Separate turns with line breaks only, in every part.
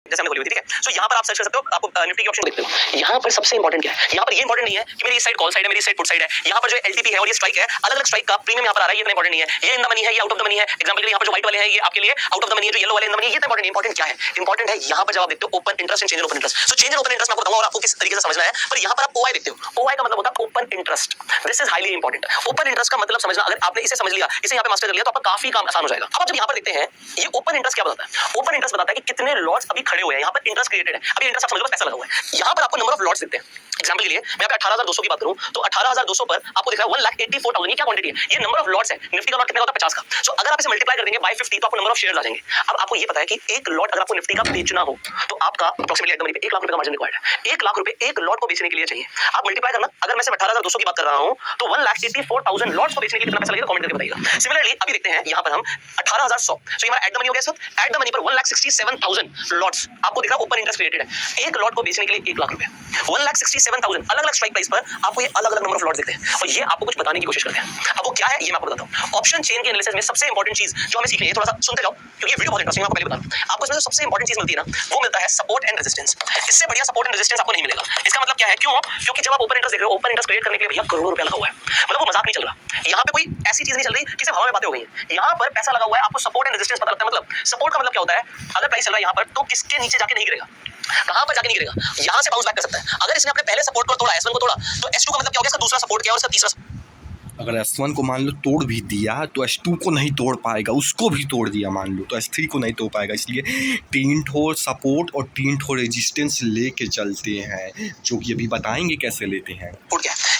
जैसे हमने बोली हुई थी, ठीक है। सो यहाँ पर आप सर्च कर सकते हो, आपको निफ्टी के ऑप्शन देखते हो। यहाँ पर सबसे इंपॉर्टेंट क्या है, यहाँ पर ये इंपॉर्टेंट नहीं है कि मेरी इस साइड कॉल साइड है, मेरी इस साइड पुट साइड है। यहाँ पर जो एलटीपी है और ये स्ट्राइक है, अलग अलग स्ट्राइक का प्रीमियम यहाँ पर आ रहा है, ये इतना इंपॉर्टेंट नहीं है। ये इन द मनी है, ये आउट ऑफ द मनी है। एग्जांपल के लिए यहाँ पर जो व्हाइट वाले हैं ये आपके लिए आउट ऑफ द मनी है, जो येलो वाले इन द मनी, ये इंपॉर्टेंट इंपॉर्टेंट क्या है, इंपॉर्टेंट है यहाँ पर जब आप देखते हो open interest and change in open interest. So change in open interest मैं आपको बताऊंगा और आपको किस तरीके से समझना है। पर यहाँ पर आप ओआई देखते हो, ओआई का मतलब होता है open interest. This is highly important. Open interest का मतलब समझना, अगर आपने इसे समझ लिया, इसे यहाँ पे मास्टर कर लिया, तो आपका काफी काम आसान हो जाएगा। अब जब यहाँ पर देखते हैं, ये ओपन इंटरेस्ट क्या बताता है, ओपन इंटरेस्ट बताता है कि कितने लॉट्स अभी खड़े हुए हैं, यहाँ पर इंटरेस्ट क्रिएटेड है। अभी इंटरेस्ट आप समझ लो, पैसा लगा हुआ है। यहाँ पर आपको नंबर ऑफ लॉट्स दिखते हैं। एग्जांपल के लिए मैं यहाँ पे 18,200 की बात करूं तो 18,200 पर आपको दिख रहा है 1,84,000। ये क्या क्वांटिटी है, ये नंबर ऑफ लॉट्स है। निफ्टी का लॉट कितना होता है, 50 का। सो अगर आप इसे मल्टीप्लाई कर देंगे बाय 50 तो आपको नंबर ऑफ शेयर्स आ जाएंगे। अब आपको ये पता है कि एक लॉट अगर आपको निफ्टी का बेचना हो तो आपका अप्रोक्सीमेटली एकदम 1 लाख रुपए का मार्जिन रिक्वायर्ड है। 1 लाख रुपए एक लॉट को बेचने के लिए चाहिए। आप मल्टीप्लाई करना, अगर मैं सिर्फ 18,200 की बात कर रहा हूं तो 1,84,000 लॉट्स को बेचने के लिए कितना पैसा लगेगा, कमेंट करके बताइएगा। सिमिलरली अभी देखते हैं यहाँ पर हम 18,100, सो ये हमारा एट द मनी हो गया सर। एट द मनी पर 1,67,000 लॉट्स आपको दिख रहा है, ओपन इंटरेस्ट क्रिएटेड है। एक लॉट को बेचने के लिए 1 लाख रुपए, 1,67,000 अलग अलग स्ट्राइक प्राइस पर आपको ये अलग अलग नंबर ऑफ लॉट्स दिखते हैं और ये आपको कुछ बताने की कोशिश करते हैं। अब वो क्या है ये मैं आपको बताता हूं। ऑप्शन चेन के एनालिसिस में सबसे इंपॉर्टेंट चीज जो हमें सीखनी है, थोड़ा सा सुनते जाओ क्योंकि ये वीडियो बहुत इंटरेस्टिंग है। आपको पहले बता दूं, आपको इसमें जो सबसे इंपॉर्टेंट चीज मिलती है ना, वो मिलता है सपोर्ट एंड रेजिस्टेंस। इससे बढ़िया सपोर्ट एंड रेजिस्टेंस आपको नहीं मिलेगा। इसका मतलब क्या है, क्यों? क्योंकि जब आप ओपन इंटरेस्ट देख रहे हो, ओपन इंटरेस्ट क्रिएट करने के लिए भैया करोड़ों रुपया लगा हुआ है। मतलब वो मजाक नहीं चल रहा। यहाँ पे कोई ऐसी चीज नहीं चल रही कि सिर्फ हवा में बातें हो गई हैं। यहाँ पर पैसा लगा हुआ है, आपको सपोर्ट एंड रेजिस्टेंस पता लगता है। मतलब सपोर्ट का मतलब क्या होता है, अगर प्राइस चल रहा है यहाँ पर तो किसके नीचे जाके नहीं गिरेगा, कहां पर जाके नहीं गिरेगा, यहां से बाउंस बैक कर सकता है। अगर इसने अपने पहले सपोर्ट को तोड़ा, S1 को तोड़ा, तो S2 का मतलब क्या हो गया, इसका दूसरा सपोर्ट क्या और इसका तीसरा।
अगर S1 को मान लो तोड़ भी दिया तो S2 को नहीं तोड़ पाएगा, उसको भी तोड़ दिया मान लो तो S3 को नहीं तोड़ पाएगा। इसलिए 3 ठो सपोर्ट और 3 ठो रेजिस्टेंस लेके चलते हैं, जो कि अभी बताएंगे कैसे लेते हैं।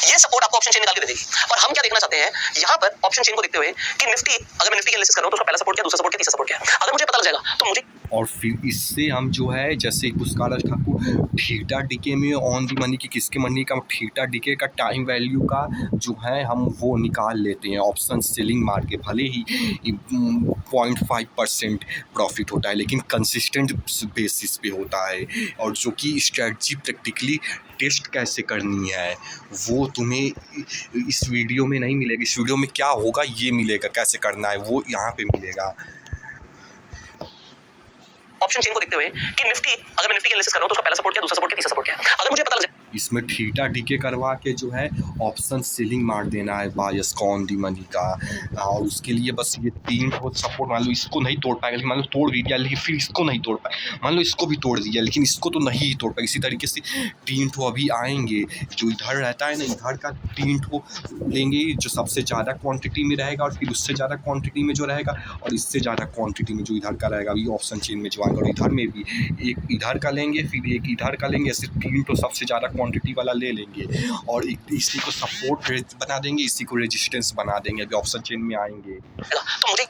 ये सपोर्ट आपको ऑप्शन चेन निकाल के दे देगी। और हम क्या देखना चाहते हैं यहाँ पर ऑप्शन चेन को देखते हुए कि निफ्टी, अगर मैं निफ्टी की एनालिसिस कर रहा हूं तो उसका पहला सपोर्ट क्या, दूसरा सपोर्ट क्या, तीसरा सपोर्ट क्या है। अगर मुझे पता लग जाएगा तो मुझे,
और फिर इससे हम जो है जैसे पुष्कर ठाकुर थीटा डीके में ऑन दी मनी की किसके मनी का थीटा डीके का टाइम वैल्यू का जो है हम वो निकाल लेते हैं ऑप्शन सेलिंग मार के। भले ही 0.5% प्रॉफिट होता है लेकिन कंसिस्टेंट बेसिस पे होता है। और जो कि स्ट्रेटजी प्रैक्टिकली टेस्ट कैसे करनी है वो तुम्हें इस वीडियो में नहीं मिलेगा। इस वीडियो में क्या होगा ये मिलेगा, कैसे करना है वो यहाँ पे मिलेगा।
ऑप्शन चेन को देखते हुए कि निफ्टी, अगर मैं निफ्टी की एनालिसिस कर रहा हूं तो उसका पहला सपोर्ट क्या, दूसरा सपोर्ट क्या, तीसरा सपोर्ट क्या है। अगर मुझे पता लग जाए,
इसमें थीटा डीके करवा के जो है ऑप्शन सेलिंग मार देना है बायस ऑन दी मनी का। और उसके लिए बस ये 3 ठो सपोर्ट, मान लो इसको नहीं तोड़ पाएगा लेकिन मान लो तोड़ भी दिया, लेकिन फिर इसको नहीं तोड़ पाए, मान लो इसको भी तोड़ दिया लेकिन इसको तो नहीं तोड़ पाए। इसी तरीके से 3 ठो अभी आएंगे, जो इधर रहता है ना, इधर का 3 ठो लेंगे जो सबसे ज़्यादा क्वान्टिटी में रहेगा और फिर उससे ज़्यादा क्वान्टिटी में जो रहेगा और इससे ज़्यादा क्वान्टिटी में जो इधर का रहेगा। अभी ऑप्शन चेन में जो आएंगे और इधर में भी एक इधर का लेंगे फिर एक इधर का लेंगे, ऐसे 3 ठो सबसे ज़्यादा क्वान्टिटी वाला ले लेंगे और इसी को सपोर्ट बना देंगे, इसी को रेजिस्टेंस बना देंगे। अभी ऑप्शन चेन में आएंगे
तो मुझे,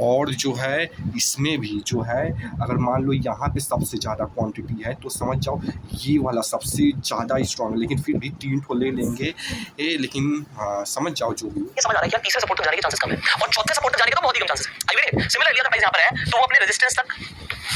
और जो है इसमें भी जो है अगर मान लो यहाँ पे सबसे ज़्यादा क्वांटिटी है तो समझ जाओ ये वाला सबसे ज़्यादा स्ट्रॉन्ग है, लेकिन फिर भी 3 ठो ले लेंगे। लेकिन हाँ समझ जाओ जो भी
ये समझ आ रहा है कि तीसरे सपोर्ट तक जाने के चांसेस कम है और चौथे सपोर्ट तक जाने के तो बहुत ही कम चांसेस है। आई सिमिलरली अगर प्राइस यहाँ पर है तो वो अपने रेजिस्टेंस तक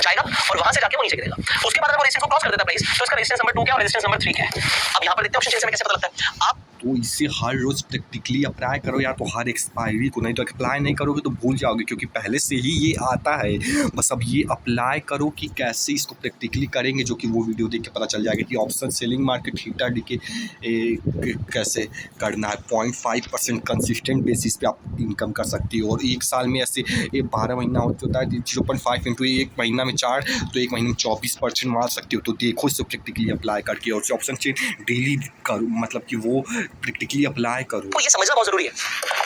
जाएगा और वहां से जाके वो नीचे गिरेगा। उसके बाद अगर वो रेजिस्टेंस को क्रॉस कर देता है प्राइस तो इसका रेजिस्टेंस नंबर 2 क्या और रेजिस्टेंस नंबर 3 क्या है। अब यहाँ पर देखते हैं ऑप्शन चेन से कैसे पता लगता है। आप
तो इसे हर रोज़ प्रैक्टिकली अप्लाई करो या तो हर एक्सपायरी को, नहीं तो अप्लाई नहीं करोगे तो भूल जाओगे क्योंकि पहले से ही ये आता है। बस अब ये अप्लाई करो कि कैसे इसको प्रैक्टिकली करेंगे, जो कि वो वीडियो देख के पता चल जाएगा कि option selling market theta DK कैसे करना है। 0.5% कंसिस्टेंट बेसिस पे आप इनकम कर सकती हो और एक साल में ऐसे 12 महीना होता है 0.5 इंटू एक महीना में 4 तो एक महीने में 24% मार सकती हो। तो देखो इसे प्रैक्टिकली अप्लाई करके और ऑप्शन चेन डेली करो, मतलब कि वो प्रैक्टिकली अप्लाई करो।
तो ये समझना बहुत जरूरी है।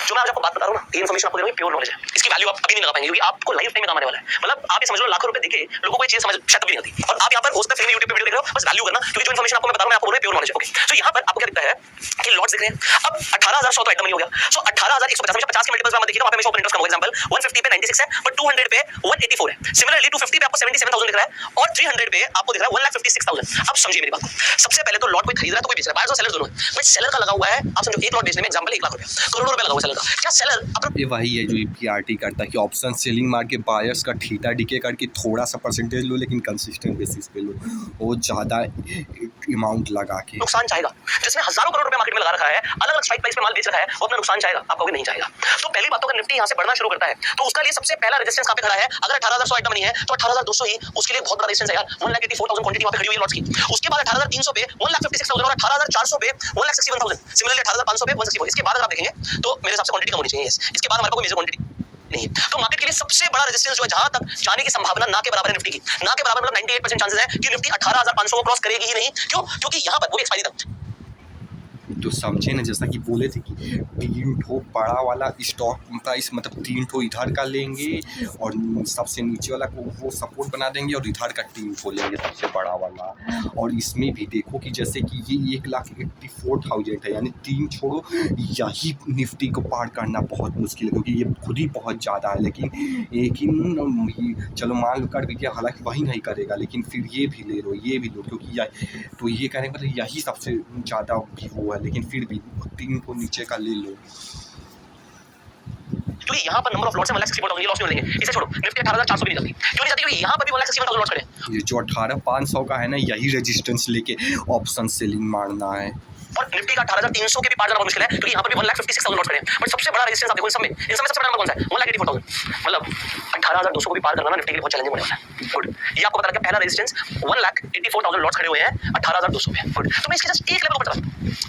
जो मैं आज आपको बात बता रहा हूं ना, ये इन्फॉर्मेशन आपको दे रहा हूं, प्योर नॉलेज है। इसकी वैल्यू आप अभी नहीं लगा पाएंगे क्योंकि आपको लाइफ टाइम में काम आने वाला है। मतलब आप ये समझ लो लाखों रुपए देके लोगों को ये चीज समझ शायद भी नहीं आती और आप यहाँ पर होस्ट पे फ्री में YouTube पे वीडियो देख रहे हो, बस वैल्यू करना क्योंकि जो इन्फॉर्मेशन आपको मैं बता रहा हूं मैं आपको बोल रहा हूं प्योर नॉलेज है। ओके, तो यहाँ पर आपको क्या दिखता है कि लॉट्स दिख रहे हैं। अब 18,100 तो एकदम नहीं हो गया। सो 18,150 में 50 के मल्टीपल्स में देखिए तो वहां पे हमेशा ओपन इंटरेस्ट कम होगा। एग्जांपल 150 पे 96 है पर 200 पे 184 है। सिमिलरली 250 पे आपको 77,000 दिख रहा है और 300 पे आपको दिख रहा है 1,56,000। अब समझिए मेरी बात को, सबसे पहले तो लॉट कोई खरीद रहा है तो कोई बेच रहा है, बायर्स और सेलर्स दोनों है। बट सेलर का लगा हुआ है, आप समझो एक लॉट बेचने में एग्जांपल 1 लाख रुपया, करोड़ों रुपए लगा हुआ है सेलर का। क्या सेलर अपना
ये वही है जो पीआरटी करता है कि ऑप्शन सेलिंग मार के बायर्स का थीटा डीके करके थोड़ा सा परसेंटेज लो, लेकिन कंसिस्टेंट बेसिस पे लो, वो ज़्यादा अमाउंट लगा के।
नुकसान चाहेगा? जिसने हजारों करोड़ रुपए मार्केट में लगा रखा है, अलग-अलग स्ट्राइक प्राइस पे माल बेच रखा है, वो अपना नुकसान चाहेगा? आप कहोगे नहीं चाहेगा। तो पहली बात तो अगर निफ्टी यहाँ से बढ़ना शुरू करता है, तो उसका लिए सबसे पहला रेजिस्टेंस कहाँ पे खड़ा है? अगर 18,100 एट द मनी है, तो 18,200 ही उसके लिए बहुत बड़ा रेजिस्टेंस है यार। 1,84,000 क्वांटिटी वहाँ पे खड़ी हुई है लॉट्स की। उसके बाद 18,300 पे 1,56,000 और 18,400 पे 1,61,000। सिमिलरली 18,500 पे 164। इसके बाद अगर आप देखेंगे तो मेरे हिसाब से क्वांटिटी कम होनी चाहिए। इसके बाद हमारे पास कोई मेजर क्वांटिटी नहीं है। तो मार्केट के लिए सबसे बड़ा रेजिस्टेंस जो है, जहां तक जाने की संभावना ना के बराबर है निफ्टी की, ना के बराबर मतलब 98% चांसेस है कि निफ्टी 18,500 को क्रॉस करेगी ही नहीं। क्यों? क्योंकि यहां पर वो एक्सपायरी तक
तो समझे ना, जैसा कि बोले थे कि 3 ठो बड़ा वाला स्टॉक प्राइस मतलब 3 ठो इधर का लेंगे और सबसे नीचे वाला को वो सपोर्ट बना देंगे और इधर का 3 ठो लेंगे सबसे बड़ा वाला। और इसमें भी देखो कि जैसे कि ये 1,84,000 है, यानी 3 छोड़ो, यही निफ्टी को पार करना बहुत मुश्किल है क्योंकि ये खुद ही बहुत ज़्यादा है। लेकिन चलो मान लो कर भी दिया, हालांकि वही नहीं करेगा, लेकिन फिर ये भी ले लो, ये भी लो, क्योंकि तो ये करेंगे मतलब यही सबसे ज़्यादा भी वो है, लेकिन फिर भी 3 को नीचे का ले लो।
क्योंकि यहाँ पर नंबर ऑफ लॉट्स है 1,64,000, ये लॉस नहीं लेंगे। इसे छोड़ो, निफ्टी 18,400 भी नहीं जाती। क्यों नहीं जाती? क्योंकि यहाँ पर भी 1,61,000 लॉट्स खड़े हैं।
ये जो 18,500 का है ना, यही रेजिस्टेंस लेके ऑप्शन सेलिंग मारना है।
और निफ्टी का 18,300 के भी पार जाना बहुत मुश्किल है, क्योंकि यहाँ पर भी 1,56,000 लॉट्स खड़े हैं। बट सबसे बड़ा रेजिस्टेंस आप देखो इन सब में सबसे बड़ा नंबर कौन सा है? 1,84,000। मतलब 18,200 को भी पार करना ना निफ्टी के लिए बहुत चैलेंजिंग होने वाला है। गुड, ये आपको पता लगा पहला रेजिस्टेंस 1,84,000 लॉट्स खड़े हुए हैं 18,200 पे। गुड, तो मैं इसके जस्ट एक लेवल ऊपर चला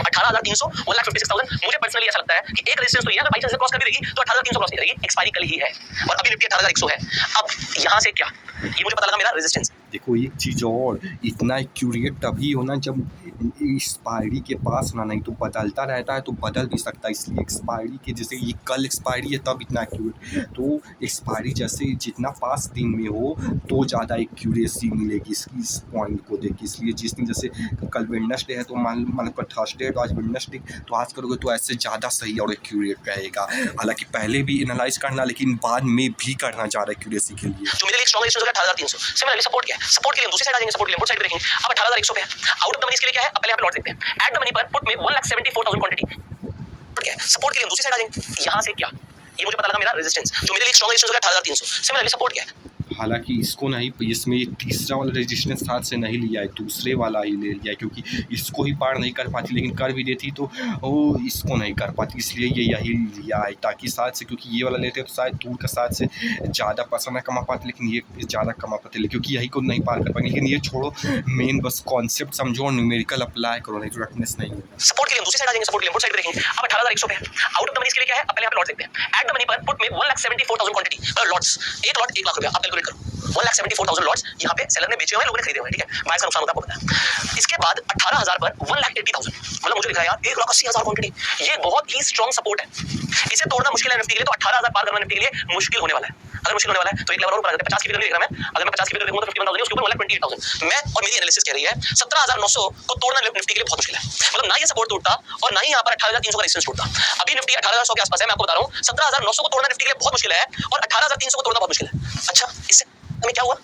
18,300 1,56,000। मुझे पर्सनली ऐसा लगता है कि एक रेजिस्टेंस तो ये है, अगर बाई चांस से क्रॉस कर भी देगी तो 18,300 क्रॉस नहीं करेगी, एक्सपायरी कल ही है। और अभी निफ्टी 18,100 है। अब यहाँ से क्या, ये मुझे पता लगा मेरा रेजिस्टेंस।
देखो एक चीज़ और, इतना एक्यूरेट तभी होना जब एक्सपायरी के पास होना, नहीं तो बदलता रहता है तो बदल भी सकता है। इसलिए एक्सपायरी के, जैसे ये कल एक्सपायरी है तब इतना एक्यूरेट, तो एक्सपायरी जैसे जितना पास दिन में हो तो ज़्यादा एक्यूरेसी मिलेगी इस पॉइंट को देख के। इसलिए जिस दिन जैसे कल वेडनेसडे है तो मान लो थर्सडे है तो आज वेडनेसडे, तो आज करोगे तो ऐसे ज़्यादा सही और एक्यूरेट रहेगा। हालांकि पहले भी एनालाइज करना, लेकिन बाद में भी करना ज़्यादा एक्यूरेसी के लिए।
तो मेरे लिए स्ट्रॉन्ग रेजिस्टेंस होगा 18,300। सिमिलरली सपोर्ट क्या है? सपोर्ट के लिए हम दूसरी साइड आ जाएंगे, सपोर्ट के लिए इनपुट साइड पे देखेंगे। अब 18,100 पे है। आउट ऑफ द मनी इसके लिए क्या है? अब पहले यहाँ पे लॉट देखते हैं। एट द मनी पर पुट में 1,74,000 क्वांटिटी क्या है? सपोर्ट के लिए हम दूसरी साइड आ जाएंगे। यहाँ से क्या, ये मुझे पता लगा मेरा रेजिस्टेंस, जो मेरे लिए स्ट्रॉन्ग रेजिस्टेंस होगा 18,300। सिमिलरली सपोर्ट क्या है?
हालांकि इसको नहीं, इसमें तीसरा वाला रेजिस्टेंस साथ से नहीं लिया है, दूसरे वाला ही ले लिया है, क्योंकि इसको ही पार नहीं कर पाती, लेकिन कर भी देती तो वो इसको नहीं कर पाती, इसलिए ये यही लिया है ताकि साथ से, क्योंकि ये वाला लेते तो शायद दूर का साथ से ज़्यादा पैसा ना कमा पाते, लेकिन ये ज़्यादा कमा पाते, क्योंकि यही को नहीं पार कर पाएंगे। लेकिन ये छोड़ो, मेन बस कॉन्सेप्ट समझो और न्यूमेरिकल अप्लाई करो, नहीं तो रटनेस नहीं होगा।
सपोर्ट के लिए दूसरी साइड आ जाएंगे, सपोर्ट के लिए इनपुट साइड पे देखेंगे। अब 18,100 पे है। आउट ऑफ द मनी इसके लिए क्या है? अब पहले यहाँ पे लॉट देखते हैं। एट द मनी पर पुट में 1,74,000 क्वांटिटी लॉट्स, एक लॉट 1 लाख रुपया, आप कैलकुलेट करो। 1,74,000 लॉट्स यहाँ पे सेलर ने बेचे हुए हैं, लोगों ने खरीदे हुए हैं, ठीक है? बायर्स का नुकसान होता है, आपको पता है। इसके बाद 18,000 पर 1,80,000, मतलब मुझे लिखा है यार 1,80,000 क्वांटिटी, ये बहुत ही स्ट्रॉन्ग सपोर्ट है। इसे तोड़ना मुश्किल है निफ्टी के लिए, तो 18,000 पार करना निफ्टी के लिए मुश्किल होने वाला है। अगर मुश्किल होने वाला है तो एक लेवल और ऊपर आ जाते हैं। 50 की फिगर देख रहा मैं, अगर मैं 50 की फिगर देखूंगा तो 51,000 उसके ऊपर 1,28,000। मैं और मेरी एनालिसिस कह रही है 17,900 को तोड़ना निफ्टी के लिए बहुत मुश्किल है। मतलब ना ये सपोर्ट टूटता और ना ही यहाँ पर 18,300 का रेजिस्टेंस टूटता। अभी निफ्टी 18,100 के आसपास है, मैं आपको बता रहा हूँ 17,900 को तोड़ना निफ्टी के लिए बहुत मुश्किल है और 18,300 को तोड़ना बहुत मुश्किल है। अच्छा, इससे हमें क्या हुआ?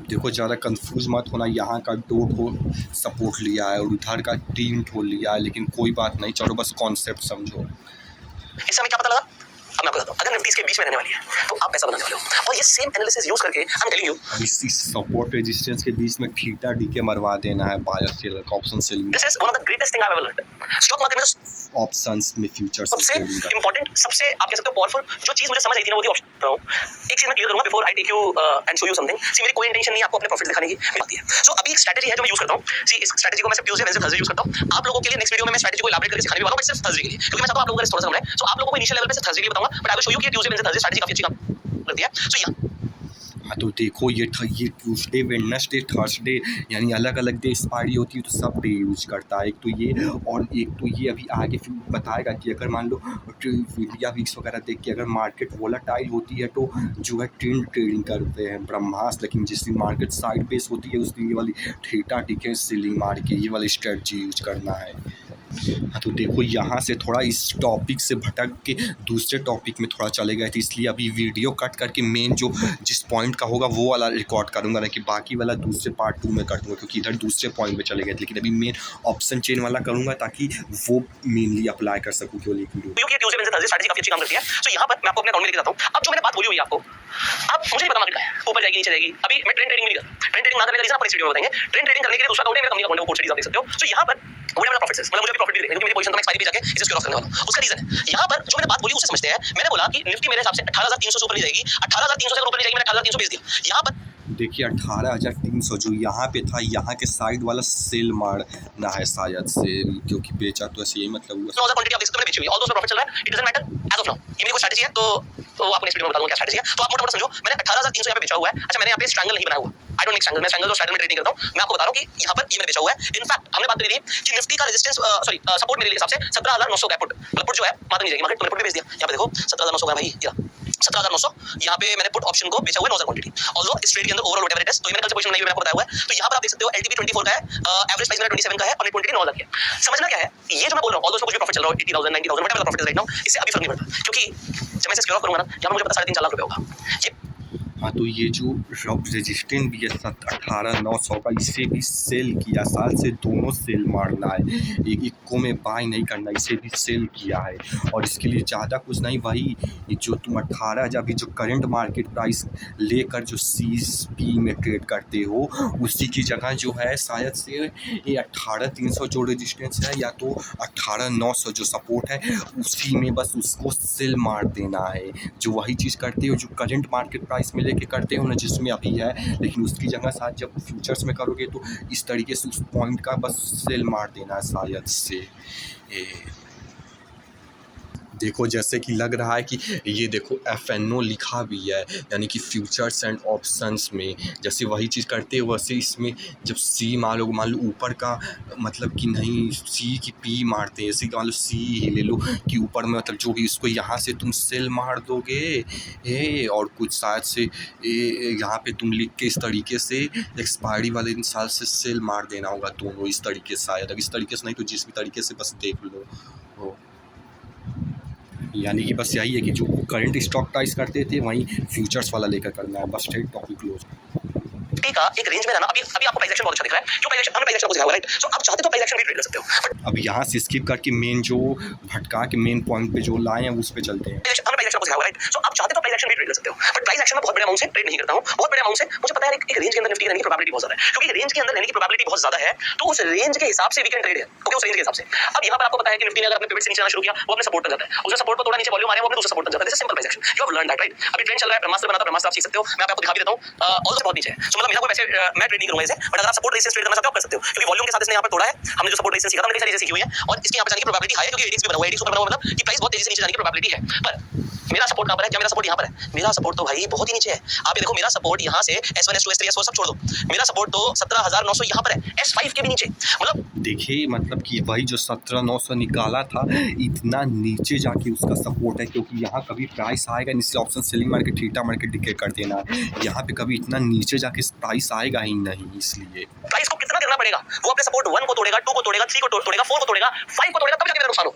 देखो ज़्यादा कंफ्यूज मत होना, यहाँ का 2 ठो सपोर्ट लिया है और उधर का 3 ठो लिया है, लेकिन कोई बात नहीं, चलो बस कॉन्सेप्ट समझो।
इससे हमें क्या पता लगा? अब मैं आपको बताता हूँ, अगर निफ्टी इसके बीच में रहने वाली है तो आप पैसा बनाने वाले हो। और ये सेम एनालिसिस यूज करके आई एम टेलिंग यू,
इस सपोर्ट रेजिस्टेंस के बीच में थीटा डीके मरवा देना है बायर सेलर का option selling,
this is one of the greatest thing I have ever learned. Stock market में
ऑप्शंस में फ्यूचर्स
सबसे इंपॉर्टेंट, सबसे आप कह सकते हो पावरफुल जो चीज मुझे समझ आई थी ना, वो थी ऑप्शन। एक चीज मैं क्लियर करूंगा before I take you and show you something. See मेरी कोई इंटेंशन नहीं है आपको अपने प्रॉफिट दिखाने की, बात है। सो अभी एक स्ट्रेटजी है जो मैं यूज करता हूं। सी इस स्ट्रेटजी को मैं सिर्फ ट्यूसडे, वेडनेसडे, थर्सडे यूज करता हूं। आप लोगों के लिए नेक्स्ट वीडियो में मैं स्ट्रेटजी को इलैबोरेट करके सिखाने भी वाला हूं, बट सिर्फ थर्सडे के लिए, क्योंकि मैं चाहता हूं आप लोगों का रिस्क थोड़ा सा कम रहे। सो आप लोगों को इनिशियल लेवल पे सिर्फ थर्सडे के लिए बताऊंगा, but I will show you कि ट्यूसडे, वेडनेसडे, थर्सडे स्ट्रेटजी काफी अच्छी काम करती है। सो या
हाँ तो देखो ये ट्यूसडे, वेडनेसडे, थर्सडे यानी अलग अलग डे एक्सपायरी होती है, तो सब डे यूज करता है। एक तो ये और एक तो ये अभी आगे फिर बताएगा कि अगर मान लो इंडिया वीक्स वगैरह देख के अगर मार्केट वोलेटाइल होती है तो जो है ट्रेंड ट्रेडिंग करते हैं ब्रह्मास्त्र, लेकिन जिस दिन मार्केट साइड बेस होती है उस दिन ये वाली थीटा डीके सेलिंग मार के ये वाली स्ट्रेटजी यूज करना है। हाँ, तो देखो यहाँ से थोड़ा इस टॉपिक से भटक के दूसरे टॉपिक में थोड़ा चले गए थे, इसलिए अभी वीडियो कट करके मेन जो जिस पॉइंट का होगा वो वाला रिकॉर्ड करूँगा, ना कि बाकी वाला दूसरे पार्ट 2 में कर दूँगा, क्योंकि इधर दूसरे पॉइंट में चले गए थे। लेकिन अभी मेन ऑप्शन चेन वाला करूँगा ताकि वो मेनली अप्लाई कर सकूँ केवल एक वीडियो।
क्योंकि ट्यूसडे वेडनेसडे थर्सडे स्ट्रैटेजी काफी अच्छी काम करती है। सो यहाँ पर मैं आपको अपने अकाउंट में लेके जाता हूँ। अब जो मैंने बात बोली हुई है आपको, अब मुझे नहीं पता मार्केट का है, ऊपर जाएगी नीचे जाएगी। अभी मैं ट्रेंड ट्रेडिंग नहीं करता। ट्रेंड ट्रेडिंग ना करने का रीजन आपको इस वीडियो में बताएंगे। ट्रेंड ट्रेडिंग करने के लिए दूसरा अकाउंट है, मेरा कंपनी का अकाउंट है, वो कोड आप देख सकते हो। सो यहाँ पर मुझे अपना प्रॉफिट है, मतलब मुझे भी प्रॉफिट भी देखना है, क्योंकि मेरी पोजीशन तो मैं एक्सपायरी पे जाके इसे स्क्योर ऑफ करने वाला हूं। उसका रीजन है यहाँ पर जो मैंने बात बोली उसे समझते हैं। मैंने बोला कि निफ्टी मेरे हिसाब से 18300 से ऊपर नहीं जाएगी, 18300 से ऊपर नहीं जाएगी, मैंने 18300 भेज दिया। यहाँ पर
देखिए 18,300 जो यहाँ पे था, यहाँ के साइड वाला सेल मारना है शायद से, क्योंकि बेचा तो ऐसे यही मतलब हुआ।
9000 क्वांटिटी आप देख सकते हो मैंने बेची हुई है, ऑल दोस्त प्रॉफिट चल रहा है, it doesn't matter as of now. ये मेरी कोई स्ट्रेटजी है तो आपको नेक्स्ट वीडियो में बता दूंगा क्या स्ट्रेटजी है। तो आप मोटा-मोटा समझो, मैंने 18300 यहाँ पे बेचा हुआ है। अच्छा, मैंने यहाँ पे स्ट्रैंगल नहीं बनाया हुआ, आई डोंट मेक स्ट्रैंगल, मैं स्ट्रैंगल और स्ट्रैंगल में ट्रेडिंग करता हूं। मैं आपको बता रहा हूं कि यहाँ पर ये मैंने बेचा हुआ है। इनफैक्ट हमने बात करी थी कि निफ्टी का रेजिस्टेंस सपोर्ट मेरे हिसाब से 17900 का पुट, मतलब पुट जो है मार नहीं जाएगी मार्केट, तो पुट भी बेच दिया। यहाँ पे देखो 17900 का भाई, ये 17900 यहाँ पे मैंने पुट ऑप्शन को बेचा हुआ है 9000 क्वांटिटी। ऑल्दो इस ट्रेड के अंदर ओवरऑल व्हाटएवर इट इज, तो ये मैंने कल से पोजीशन बनाई हुई है, मैंने आपको बताया हुआ है। तो यहाँ पर आप देख सकते हो एलटीपी 24 का है, एवरेज प्राइस मेरा 27 का है और नेट क्वांटिटी 9000 की है। समझना क्या है ये जो मैं बोल रहा हूं, ऑल्दो इसमें कुछ भी प्रॉफिट चल रहा हो 80000 90000 whatever the profit is right now, इससे अभी फर्क नहीं पड़ता, क्योंकि जब मैं इसे स्क्योर ऑफ करूंगा ना, यहाँ पर मुझे पता 3.5 लाख रुपए होगा। ये
हाँ, तो ये जो रेजिस्टेंस भी है 18,900 का, इसे भी सेल किया, साल से दोनों सेल मारना है, एक को में बाय नहीं करना, इसे भी सेल किया है। और इसके लिए ज़्यादा कुछ नहीं, वही जो तुम 18,000 अभी जो करंट मार्केट प्राइस लेकर जो CSP में ट्रेड करते हो, उसी की जगह जो है शायद से ये 18,300 जो रेजिस्टेंस है, या तो 18,900 जो सपोर्ट है, उसी में बस उसको सेल मार देना है। जो वही चीज़ करते हो जो करंट मार्केट प्राइस में लेके करते हो ना, जिसमें अभी है, लेकिन उसकी जगह साथ जब फ्यूचर्स में करोगे तो इस तरीके से उस पॉइंट का बस सेल मार देना है शायद से। देखो जैसे कि लग रहा है कि ये देखो FNO लिखा भी है, यानी कि फ्यूचर्स एंड ऑप्शंस में, जैसे वही चीज़ करते हो वैसे इसमें जब C मान लो ऊपर का, मतलब कि नहीं C की P मारते हैं, जैसे मान लो C ही ले लो कि ऊपर में, मतलब जो भी इसको यहाँ से तुम सेल मार दोगे, और कुछ शायद से यहाँ पे तुम लिख के इस तरीके से एक्सपायरी वाले दिन साल से सेल मार देना होगा, दोनों इस तरीके से, शायद इस तरीके से नहीं तो जिस भी तरीके से बस देख लो हो। यानी कि बस यही है कि जो करंट स्टॉक प्राइस करते थे वहीं फ्यूचर्स वाला लेकर करना है, बस ट्रेड टॉपिक क्लोज।
का एक रेंज में रहना। अभी आपको प्राइस एक्शन बहुत अच्छा दिख रहा है, जो प्राइस एक्शन हमने प्राइस एक्शन को दिखाया हुआ, राइट। सो आप चाहते तो प्राइस एक्शन भी ट्रेड कर सकते हो।
अब यहाँ से स्किप करके मेन जो भटका के मेन पॉइंट पे जो लाए हैं उस पे चलते हैं।
हमने प्राइस एक्शन को दिखाया हुआ, राइट। सो आप चाहते तो प्राइस एक्शन भी ट्रेड कर सकते हो, बट प्राइस एक्शन में बहुत बड़े अमाउंट से ट्रेड नहीं करता हूं, बहुत बड़े अमाउंट से मुझे पता है एक रेंज के अंदर निफ्टी रहने की प्रोबेबिलिटी बहुत ज्यादा है, क्योंकि रेंज के अंदर रहने की प्रोबेबिलिटी बहुत ज्यादा है, तो उस रेंज के हिसाब से वीकेंड ट्रेड है, ओके, उस रेंज के हिसाब से। अब यहाँ पर आपको पता है कि निफ्टी ने अगर अपने पिवट से नीचे आना शुरू किया, वो अपने सपोर्ट तक जाता है, उसने सपोर्ट पर थोड़ा नीचे वॉल्यूम आ रहा है, वो अपने दूसरे सपोर्ट तक जाता है। This is simple price action, you have learn that, right. अभी ट्रेंड चल रहा है, ब्रह्मास्त्र बना था, ब्रह्मास्त्र आप सीख सकते हो, मैं आपको दिखा भी देता हूं, ऑल बहुत नीचे है। सो मतलब मेरा कोई वैसे मैं ट्रेड नहीं करूंगा इसे, बट अगर आप सपोर्ट रेजिस्टेंस ट्रेड करना चाहते हो आप कर सकते हो, क्योंकि वॉल्यूम के साथ इसने यहाँ पर तोड़ा है। हमने जो सपोर्ट रेजिस्टेंस सीखा था, हमने कई सारी चीजें सीखी हुई है, और इसकी यहाँ पे जाने की प्रोबेबिलिटी हाई है, क्योंकि एडीएक्स भी बना हुआ है, एडीएक्स ऊपर बना हुआ मतलब कि प्राइस बहुत तेजी से नीचे जाने की प्रोबेबिलिटी है। पर मेरा सपोर्ट कहां पर है? क्या मेरा सपोर्ट यहाँ पर है? मेरा सपोर्ट तो भाई बहुत ही नीचे है। आप ये देखो, मेरा सपोर्ट यहाँ से S1 S2 S3 S4 सब छोड़ दो, मेरा सपोर्ट तो 17,900 यहाँ पर है, S5 के भी नीचे। मतलब
देखिए, मतलब कि वही जो 17,900 निकाला था, इतना नीचे जाके उसका सपोर्ट है, क्योंकि यहाँ कभी प्राइस आएगा नीचे, option selling market theta market declare कर देना है, यहाँ पे कभी इतना नीचे जाके प्राइस आएगा ही नहीं। इसलिए
प्राइस को कितना करना पड़ेगा? वो अपने सपोर्ट 1 को तोड़ेगा, 2 को तोड़ेगा, 3 को तोड़ेगा, 4 को तोड़ेगा, 5 को तोड़ेगा, तब जाके मेरा नुकसान हो।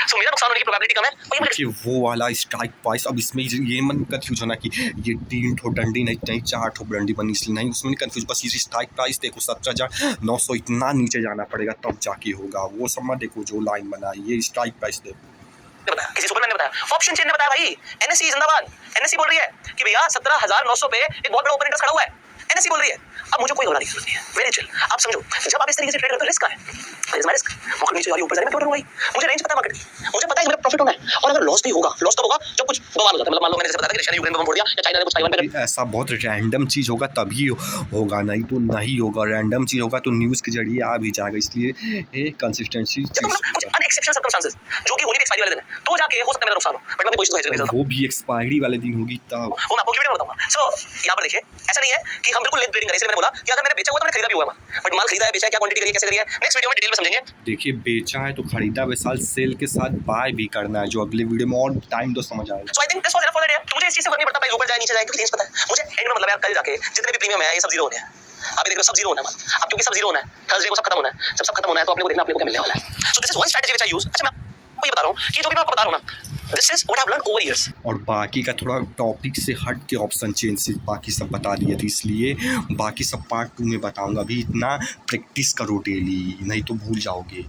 सो मेरा नुकसान होने की प्रोबेबिलिटी कम है। और ये मुझे
कि वो वाला स्ट्राइक प्राइस, अब इसमें ये मन कंफ्यूज होना कि ये 3 ठो डंडी नहीं 4 ठो डंडी बनी, इसलिए नहीं, उसमें नहीं कंफ्यूज, बस ये स्ट्राइक प्राइस देखो 17,900 इतना नीचे जाना पड़ेगा तब जाके होगा, वो सब मत देखो जो लाइन बना है, ये स्ट्राइक प्राइस देखो।
बताया, किसी सुपरमैन ने बताया, ऑप्शन चेन ने बताया भाई, एनएससी जिंदाबाद। एनएससी बोल रही है कि भैया 17,900 पे एक बहुत बड़ा ओपन इंटरेस्ट खड़ा हुआ है, एनएससी बोल रही है। अब मुझे कोई घबराने की जरूरत नहीं है, वेरी चिल। आप समझो, जब आप इस तरीके से ट्रेड करते हो, रिस्क है, इज माय रिस्क। मार्केट नीचे जा रही है, ऊपर जा रही है, मैं क्यों डरूंगा भाई? मुझे रेंज पता है मार्केट की, मुझे पता है मेरा प्रॉफिट होना है, और अगर लॉस भी होगा, लॉस कब होगा? जब कुछ बवाल हो जाता है। मतलब मान लो मैंने जैसे बताया था कि रशिया ने यूक्रेन पे बम फोड़ दिया, या चाइना ने कुछ ताइवान पे कर,
ऐसा बहुत रैंडम चीज़ होगा तभी होगा, नहीं तो नहीं होगा। रैंडम चीज़ होगा तो न्यूज़ के जरिए आ भी जाएगा, इसलिए एक कंसिस्टेंसी
मुझे अनएक्सेप्शनल सर्कमस्टेंसेस जो कि होने के एक्सपायरी वाले दिन है, तो जाके हो सकता है मेरा नुकसान हो, बट मैं कोशिश तो है नहीं,
वो भी एक्सपायरी वाले दिन होगी तब,
वो मैं आपको वीडियो में बताऊंगा। सो यहाँ पर देखिए, ऐसा नहीं है कि हम बिल्कुल लेट ट्रेडिंग करें, इसलिए मैंने बोला कि अगर मैंने बेचा हुआ तो मैंने खरीदा भी हुआ है, बट माल खरीदा है, बेचा है, क्या क्वांटिटी करी है, कैसे करी है, नेक्स्ट वीडियो में डिटेल में समझेंगे।
देखिए बेचा है तो खरीदा वैसाल सेल के साथ बाय भी करना है, जो अगले वीडियो में और टाइम तो समझ आएगा।
So I think this was enough for the day. मुझे इस चीज से फर्क नहीं पड़ता भाई ऊपर जाए नीचे जाए, क्योंकि रेंज पता है मुझे। एंड में मतलब यार कल जाके जितने भी प्रीमियम है ये सब जीरो होने हैं, आप ये देख रहे हो सब जीरो होना है। अब क्योंकि सब जीरो होना है, थर्सडे को सब खत्म होना है। जब सब खत्म होना है तो अपने को देखना अपने को क्या मिलने वाला है। So this is one strategy which I use. अच्छा मैं आपको ये बता रहा हूं कि जो भी मैं आपको बता रहा हूं ना, this is what I have learned over years.
और बाकी का थोड़ा टॉपिक से हट के ऑप्शन चेंज से बाकी सब बता दिए थे, इसलिए बाकी सब पार्ट 2 में बताऊंगा। अभी इतना प्रैक्टिस करो डेली, नहीं तो भूल जाओगे।